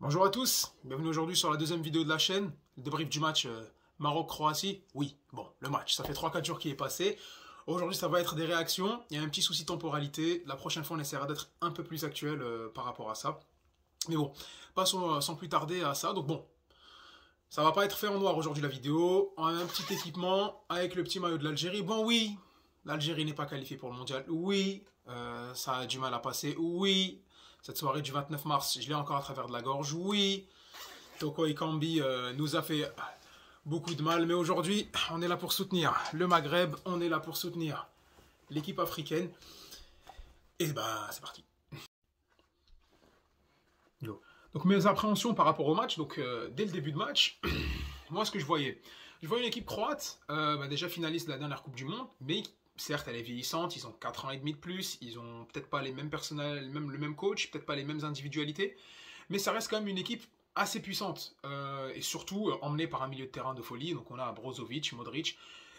Bonjour à tous, bienvenue aujourd'hui sur la deuxième vidéo de la chaîne, le débrief du match Maroc-Croatie. Oui, bon, le match, ça fait 3-4 jours qu'il est passé. Aujourd'hui, ça va être des réactions, il y a un petit souci de temporalité. La prochaine fois, on essaiera d'être un peu plus actuel par rapport à ça. Mais bon, passons sans plus tarder à ça. Donc bon, ça va pas être fait en noir aujourd'hui la vidéo. On a un petit équipement avec le petit maillot de l'Algérie. Bon oui, l'Algérie n'est pas qualifiée pour le mondial. Oui, ça a du mal à passer. Oui, cette soirée du 29 mars, je l'ai encore à travers de la gorge. Oui, Toko Ekambi nous a fait beaucoup de mal. Mais aujourd'hui, on est là pour soutenir le Maghreb. On est là pour soutenir l'équipe africaine. Et ben, c'est parti. Yo. Donc mes appréhensions par rapport au match, donc dès le début de match, moi ce que je voyais une équipe croate, déjà finaliste de la dernière Coupe du Monde, mais certes elle est vieillissante, ils ont 4 ans et demi de plus, ils ont peut-être pas les mêmes personnels, le même coach, peut-être pas les mêmes individualités, mais ça reste quand même une équipe assez puissante, et surtout emmenée par un milieu de terrain de folie, donc on a Brozovic, Modric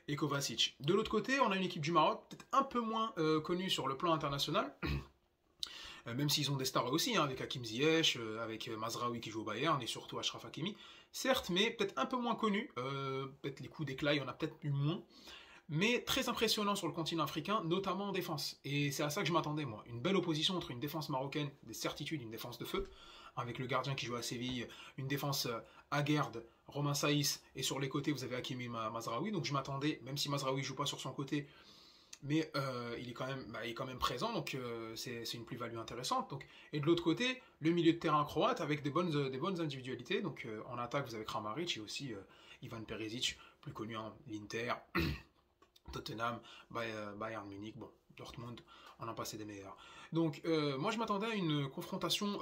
et Kovacic. De l'autre côté, on a une équipe du Maroc, peut-être un peu moins connue sur le plan international, même s'ils ont des stars aussi, hein, avec Hakim Ziyech, avec Mazraoui qui joue au Bayern, et surtout Achraf Hakimi. Certes, mais peut-être un peu moins connu. Peut-être les coups d'éclat, il y en a peut-être eu moins. Mais très impressionnant sur le continent africain, notamment en défense. Et c'est à ça que je m'attendais, moi. Une belle opposition entre une défense marocaine, des certitudes, une défense de feu, avec le gardien qui joue à Séville, une défense Aguerd, Romain Saïs, et sur les côtés, vous avez Hakimi Mazraoui. Donc je m'attendais, même si Mazraoui ne joue pas sur son côté, mais il est quand même présent, donc c'est une plus-value intéressante. Donc, et de l'autre côté, le milieu de terrain croate avec des bonnes individualités. Donc en attaque, vous avez Kramaric et aussi Ivan Perisic, plus connu en l'Inter, Tottenham, Bayern Munich, bon, Dortmund, on a passé des meilleurs. Donc moi je m'attendais à une confrontation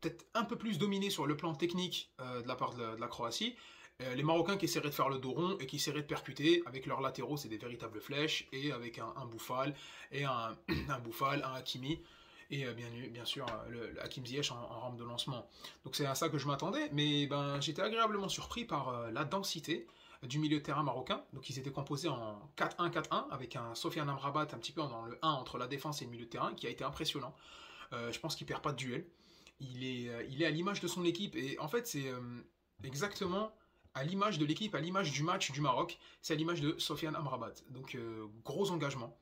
peut-être un peu plus dominée sur le plan technique de la part de la Croatie. Les Marocains qui essaieraient de faire le dos rond et qui essaieraient de percuter avec leurs latéraux, c'est des véritables flèches, et avec un Bouffal, et un Bouffal, un Hakimi, et bien sûr le Hakim Ziyech en rampe de lancement. Donc c'est à ça que je m'attendais, mais ben, j'étais agréablement surpris par la densité du milieu de terrain marocain. Donc ils étaient composés en 4-1-4-1, avec un Sofiane Amrabat un petit peu dans le 1 entre la défense et le milieu de terrain, qui a été impressionnant. Je pense qu'il perd pas de duel. Il est à l'image de son équipe, et en fait c'est exactement à l'image de l'équipe, à l'image du match du Maroc, c'est à l'image de Sofiane Amrabat. Donc gros engagement,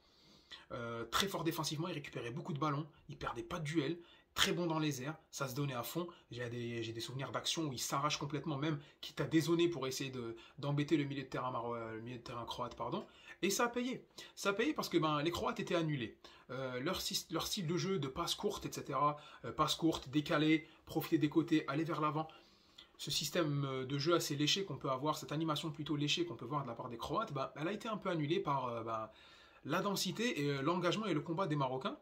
très fort défensivement, il récupérait beaucoup de ballons, il perdait pas de duel, très bon dans les airs, ça se donnait à fond. J'ai des souvenirs d'actions où il s'arrache complètement, même quitte à dézonner pour essayer d'embêter le milieu de terrain croate, pardon. Et ça a payé. Ça a payé parce que ben, les Croates étaient annulés. Leur style de jeu de passe courte, etc., passe courte, décalée, profiter des côtés, aller vers l'avant, ce système de jeu assez léché qu'on peut avoir, cette animation plutôt léchée qu'on peut voir de la part des Croates, bah, elle a été un peu annulée par la densité et l'engagement et le combat des Marocains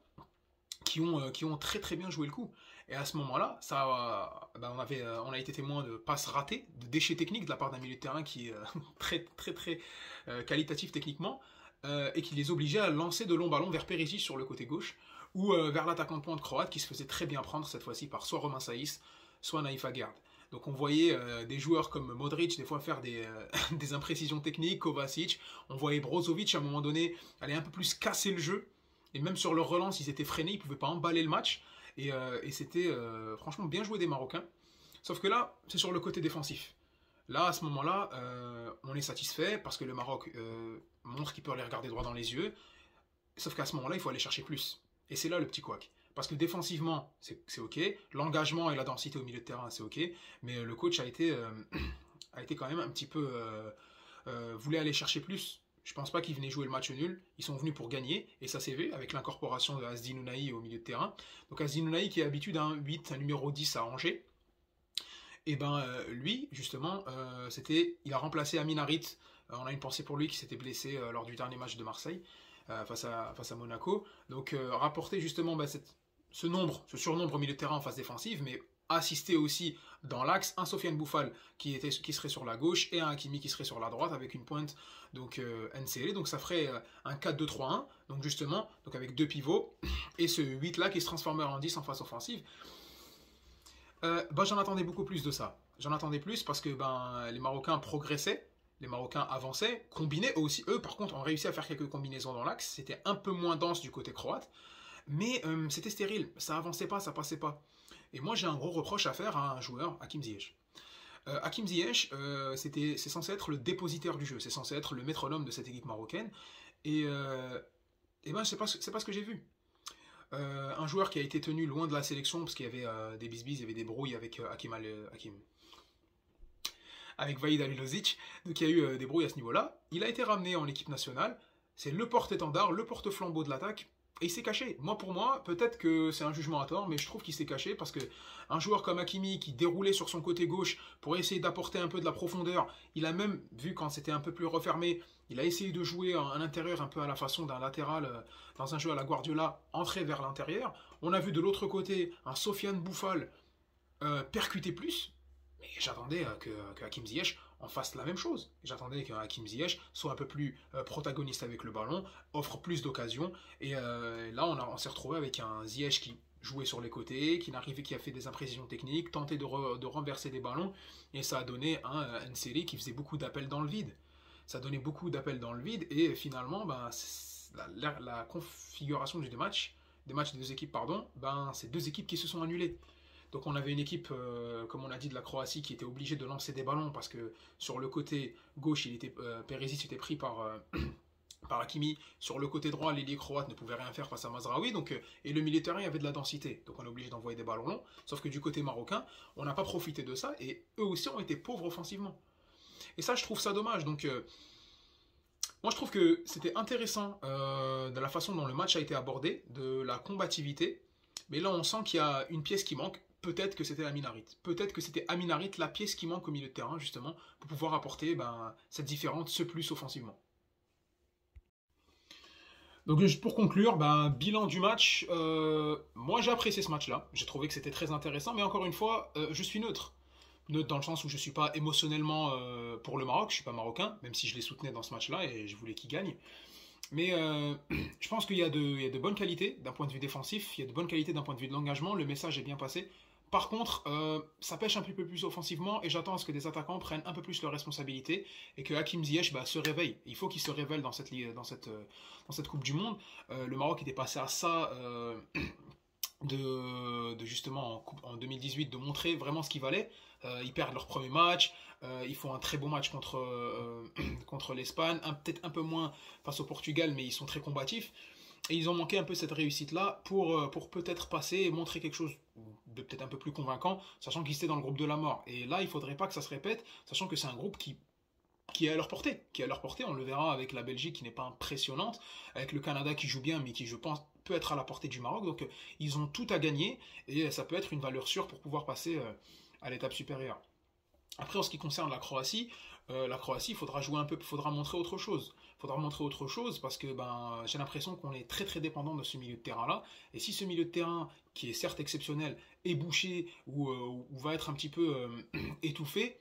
qui ont très très bien joué le coup. Et à ce moment-là, on a été témoin de passes ratées, de déchets techniques de la part d'un milieu de terrain qui est très très très qualitatif techniquement, et qui les obligeait à lancer de longs ballons vers Perisic sur le côté gauche, ou vers l'attaquant de pointe croate qui se faisait très bien prendre cette fois-ci par soit Romain Saïs, soit Naïf Aguerd. Donc on voyait des joueurs comme Modric des fois faire des imprécisions techniques, Kovacic, on voyait Brozovic à un moment donné aller un peu plus casser le jeu, et même sur leur relance ils étaient freinés, ils ne pouvaient pas emballer le match, et c'était franchement bien joué des Marocains. Sauf que là, c'est sur le côté défensif. Là, à ce moment-là, on est satisfait parce que le Maroc montre qu'il peut les regarder droit dans les yeux, sauf qu'à ce moment-là, il faut aller chercher plus. Et c'est là le petit couac. Parce que défensivement, c'est ok. L'engagement et la densité au milieu de terrain, c'est ok. Mais le coach a été quand même un petit peu... voulait aller chercher plus. Je pense pas qu'ils venaient jouer le match nul. Ils sont venus pour gagner. Et ça s'est vu avec l'incorporation de Azdin Ounahi au milieu de terrain. Donc Azdin Ounahi qui est habitué d'un 8, un numéro 10 à Angers. Et ben lui, justement, il a remplacé Amin Harit. On a une pensée pour lui qui s'était blessé lors du dernier match de Marseille. Face à Monaco. Donc rapporter justement ce surnombre au milieu de terrain en phase défensive, mais assister aussi dans l'axe un Sofiane Bouffal qui serait sur la gauche et un Hakimi qui serait sur la droite avec une pointe donc NCL. Donc ça ferait un 4-2-3-1, donc justement donc avec deux pivots et ce 8 là qui se transformerait en 10 en phase offensive. J'en attendais beaucoup plus de ça. J'en attendais plus parce que les Marocains progressaient. Les Marocains avançaient, combinaient aussi. Eux, par contre, ont réussi à faire quelques combinaisons dans l'axe. C'était un peu moins dense du côté croate. Mais c'était stérile. Ça avançait pas, ça passait pas. Et moi, j'ai un gros reproche à faire à un joueur, Hakim Ziyech. Hakim Ziyech, c'est censé être le dépositaire du jeu, c'est censé être le métronome de cette équipe marocaine. Et, ben, c'est pas ce que j'ai vu. Un joueur qui a été tenu loin de la sélection parce qu'il y avait des bisbis, il y avait des brouilles avec avec Vahid Halilovic, donc il y a eu des brouilles à ce niveau-là. Il a été ramené en équipe nationale, c'est le porte-étendard, le porte-flambeau de l'attaque, et il s'est caché. Pour moi, peut-être que c'est un jugement à tort, mais je trouve qu'il s'est caché parce que un joueur comme Hakimi qui déroulait sur son côté gauche pour essayer d'apporter un peu de la profondeur, il a même vu quand c'était un peu plus refermé, il a essayé de jouer à l'intérieur un peu à la façon d'un latéral dans un jeu à la Guardiola, entrer vers l'intérieur. On a vu de l'autre côté un Sofiane Bouffal percuter plus, mais j'attendais que Hakim Ziyech en fasse la même chose. J'attendais que Hakim Ziyech soit un peu plus protagoniste avec le ballon, offre plus d'occasions. Et là, on s'est retrouvé avec un Ziyech qui jouait sur les côtés, qui a fait des imprécisions techniques, tentait de renverser des ballons. Et ça a donné une série qui faisait beaucoup d'appels dans le vide. Ça donnait beaucoup d'appels dans le vide. Et finalement, ben, la configuration des matchs des deux équipes, pardon, ben, c'est deux équipes qui se sont annulées. Donc on avait une équipe, comme on a dit, de la Croatie qui était obligée de lancer des ballons parce que sur le côté gauche, Perisic était pris par Hakimi. Sur le côté droit, l'ailier croate ne pouvait rien faire face à Mazraoui. Et le milieu de terrain avait de la densité. Donc on est obligé d'envoyer des ballons longs. Sauf que du côté marocain, on n'a pas profité de ça. Et eux aussi ont été pauvres offensivement. Et ça, je trouve ça dommage. Donc moi, je trouve que c'était intéressant de la façon dont le match a été abordé, de la combativité. Mais là, on sent qu'il y a une pièce qui manque. Peut-être que c'était Amin Harit. Peut-être que c'était Amin Harit, la pièce qui manque au milieu de terrain, justement, pour pouvoir apporter cette différence, ce plus offensivement. Donc pour conclure, bilan du match, moi j'ai apprécié ce match-là. J'ai trouvé que c'était très intéressant, mais encore une fois, je suis neutre. Neutre dans le sens où je ne suis pas émotionnellement pour le Maroc, je ne suis pas marocain, même si je les soutenais dans ce match-là et je voulais qu'ils gagnent. Mais je pense qu'il y a de bonnes qualités d'un point de vue défensif, il y a de bonnes qualités d'un point de vue de l'engagement, le message est bien passé. Par contre, ça pêche un petit peu plus offensivement et j'attends à ce que des attaquants prennent un peu plus leurs responsabilités et que Hakim Ziyech se réveille. Il faut qu'il se révèle dans cette Coupe du Monde. Le Maroc était passé à ça justement en 2018 de montrer vraiment ce qu'il valait. Ils perdent leur premier match, ils font un très beau match contre l'Espagne, peut-être un peu moins face au Portugal, mais ils sont très combatifs. Et ils ont manqué un peu cette réussite-là pour peut-être passer et montrer quelque chose de peut-être un peu plus convaincant, sachant qu'ils étaient dans le groupe de la mort. Et là, il ne faudrait pas que ça se répète, sachant que c'est un groupe qui est à leur portée. Qui est à leur portée, on le verra avec la Belgique qui n'est pas impressionnante, avec le Canada qui joue bien, mais qui, je pense, peut être à la portée du Maroc. Donc, ils ont tout à gagner et ça peut être une valeur sûre pour pouvoir passer à l'étape supérieure. Après, en ce qui concerne la Croatie, il faudra jouer un peu, il faudra montrer autre chose. Il faudra montrer autre chose parce que j'ai l'impression qu'on est très très dépendant de ce milieu de terrain-là. Et si ce milieu de terrain, qui est certes exceptionnel, est bouché ou va être un petit peu étouffé,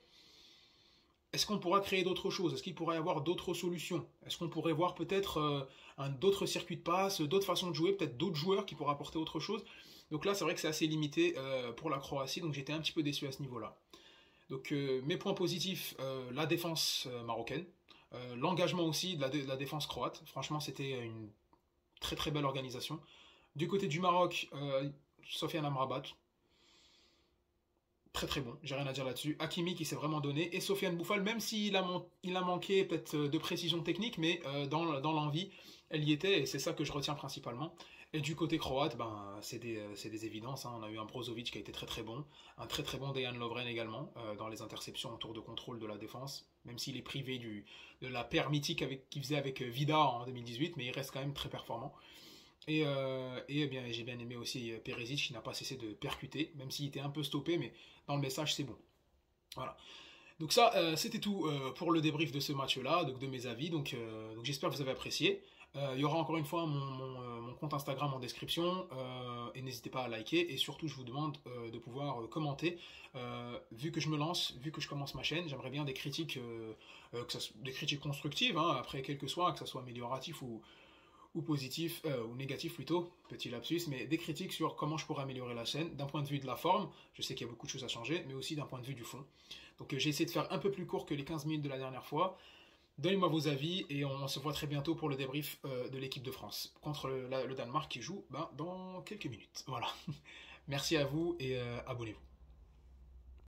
est-ce qu'on pourra créer d'autres choses? Est-ce qu'il pourrait y avoir d'autres solutions? Est-ce qu'on pourrait voir peut-être d'autres circuits de passe, d'autres façons de jouer, peut-être d'autres joueurs qui pourraient apporter autre chose? Donc là, c'est vrai que c'est assez limité pour la Croatie, donc j'étais un petit peu déçu à ce niveau-là. Donc mes points positifs, la défense marocaine, l'engagement aussi de la défense croate. Franchement, c'était une très très belle organisation. Du côté du Maroc, Sofiane Amrabat, très très bon, j'ai rien à dire là-dessus. Hakimi qui s'est vraiment donné, et Sofiane Bouffal, même s'il a manqué peut-être de précision technique, mais dans l'envie, elle y était, et c'est ça que je retiens principalement. Et du côté croate, c'est des évidences. On a eu un Brozovic qui a été très très bon, un très très bon Dejan Lovren également, dans les interceptions en tour de contrôle de la défense, même s'il est privé de la paire mythique qu'il faisait avec Vida en 2018, mais il reste quand même très performant. Et j'ai bien aimé aussi Perisic qui n'a pas cessé de percuter, même s'il était un peu stoppé, mais dans le message c'est bon. Voilà. Donc ça, c'était tout pour le débrief de ce match-là, donc de mes avis. Donc j'espère que vous avez apprécié. Il y aura encore une fois mon compte Instagram en description et n'hésitez pas à liker et surtout je vous demande de pouvoir commenter vu que je me lance, vu que je commence ma chaîne, j'aimerais bien des critiques, des critiques constructives, après quel que soit, que ça soit amélioratif ou positif, ou négatif plutôt, petit lapsus, mais des critiques sur comment je pourrais améliorer la chaîne, d'un point de vue de la forme, je sais qu'il y a beaucoup de choses à changer, mais aussi d'un point de vue du fond. Donc j'ai essayé de faire un peu plus court que les 15 minutes de la dernière fois. Donnez-moi vos avis et on se voit très bientôt pour le débrief de l'équipe de France contre le Danemark qui joue dans quelques minutes. Voilà. Merci à vous et abonnez-vous.